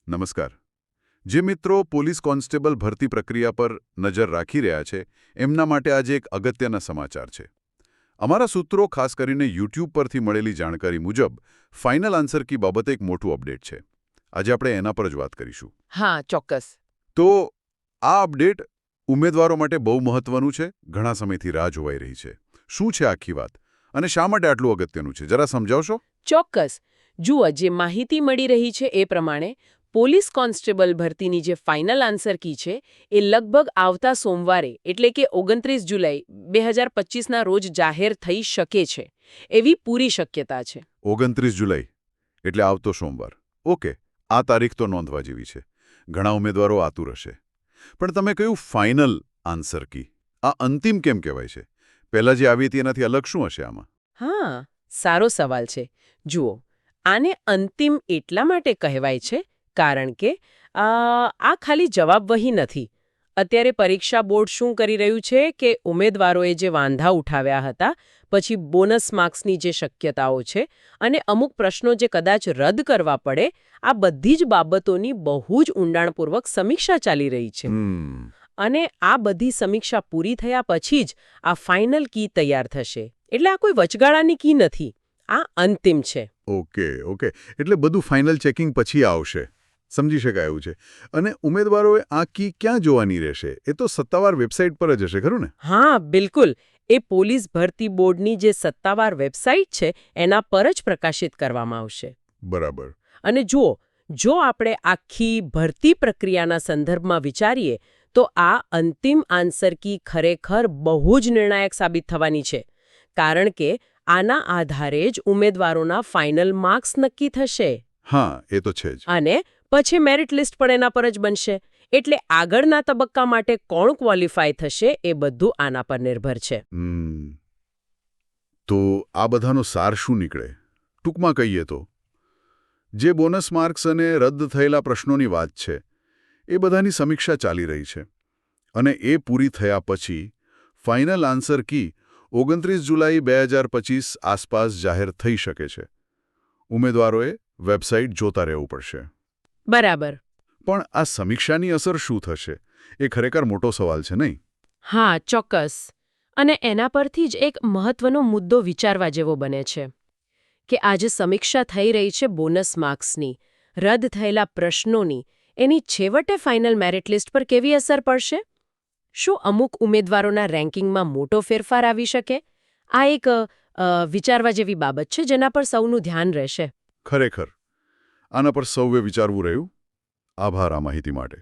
નમસ્કાર. જે મિત્રો પોલીસ કોન્સ્ટેબલ ભરતી પ્રક્રિયા પર નજર રાખી રહ્યા છે એમના માટે આજે એક અગત્યના સમાચાર છે. અમારા સૂત્રો ખાસ કરીને યુટ્યુબ પરથી મળેલી જાણકારી મુજબ ફાઇનલ આન્સર કી બાબતે એક મોટું અપડેટ છે. આજે આપણે એના પર જ વાત કરીશું. હા, ચોક્કસ. તો આ અપડેટ ઉમેદવારો માટે બહુ મહત્વનું છે, ઘણા સમયથી રાહ જોવાઈ રહી છે. શું છે આખી વાત અને શા માટે આટલું અગત્યનું છે, જરા સમજાવશો? ચોક્કસ. જુઓ, જે માહિતી મળી રહી છે એ પ્રમાણે પોલીસ કોન્સ્ટેબલ ભરતીની જે ફાઇનલ આન્સર કી છે એ લગભગ આવતા સોમવારે એટલે કે 29 જુલાઈ 2025ના રોજ જાહેર થઈ શકે છે એવી પૂરી શક્યતા છે. 29 જુલાઈ એટલે આવતો સોમવાર. ઓકે, આ તારીખ તો નોંધવા જેવી છે. ઘણા ઉમેદવારો આતુર હશે. પણ તમે કહ્યું ફાઇનલ આન્સર કી, આ અંતિમ કેમ કહેવાય છે? પહેલા જે આવી હતી એનાથી અલગ શું હશે આમાં? હા, સારો સવાલ છે. જુઓ, આને અંતિમ એટલા માટે કહેવાય છે કારણ કે આ ખાલી જવાબવહી નથી. અત્યારે પરીક્ષા બોર્ડ શું કરી રહ્યું છે કે ઉમેદવારોએ જે વાંધા ઉઠાવ્યા હતા, પછી બોનસ માર્ક્સની જે શક્યતાઓ છે અને અમુક પ્રશ્નો જે કદાચ રદ કરવા પડે, આ બધી જ બાબતોની બહુ જ ઊંડાણપૂર્વક સમીક્ષા ચાલી રહી છે. અને આ બધી સમીક્ષા પૂરી થયા પછી જ આ ફાઇનલ કી તૈયાર થશે. એટલે આ કોઈ વચગાળાની કી નથી, આ અંતિમ છે. ઓકે. એટલે બધું ફાઇનલ ચેકિંગ પછી આવશે. સમજી શકાય એવું છે. અને ઉમેદવારોએ આ કી ક્યાં જોવાની રહેશે? એ તો સત્તાવાર વેબસાઇટ પર જ હશે, ખરું ને? હા, બિલકુલ. એ પોલીસ ભરતી બોર્ડની જે સત્તાવાર વેબસાઇટ છે એના પર જ પ્રકાશિત કરવામાં આવશે. બરાબર. અને જુઓ, જો આપણે આખી ભરતી પ્રક્રિયાના સંદર્ભમાં વિચારીએ તો આ અંતિમ આન્સર કી ખરેખર બહુ જ નિર્ણાયક સાબિત થવાની છે. કારણ કે આના આધારે જ ઉમેદવારોના ફાઇનલ માર્ક્સ નક્કી થશે. હા, એ તો છે જ. અને પછી મેરિટ લિસ્ટ પણ એના પર જ બનશે. એટલે આગળના તબક્કા માટે કોણ ક્વોલિફાય થશે એ બધું આના પર નિર્ભર છે. તો આ બધાનો સાર શું નીકળે? ટૂંકમાં કહીએ તો જે બોનસ માર્ક્સ અને રદ થયેલા પ્રશ્નોની વાત છે એ બધાની સમીક્ષા ચાલી રહી છે. અને એ પૂરી થયા પછી ફાઇનલ આન્સર કી 29 જુલાઈ 2025 આસપાસ જાહેર થઈ શકે છે. ઉમેદવારોએ વેબસાઇટ જોતા રહેવું પડશે. બરાબર. પણ આ સમીક્ષાની અસર શું થશે? એ ખરેખર મોટો સવાલ છે, નહીં? હા, ચોક્કસ. અને એના પરથી જ એક મહત્વનો મુદ્દો વિચારવા જેવો બને છે કે આજે સમીક્ષા થઈ રહી છે બોનસ માર્ક્સની, રદ થયેલા પ્રશ્નોની, એની છેવટે ફાઇનલ મેરિટ લિસ્ટ પર કેવી અસર પડશે? શું અમુક ઉમેદવારોના રેન્કિંગમાં મોટો ફેરફાર આવી શકે? આ એક વિચારવા જેવી બાબત છે જેના પર સૌનું ધ્યાન રહેશે. ખરેખર આના પર સૌએ વિચારવું રહ્યું. આભાર આ માહિતી માટે.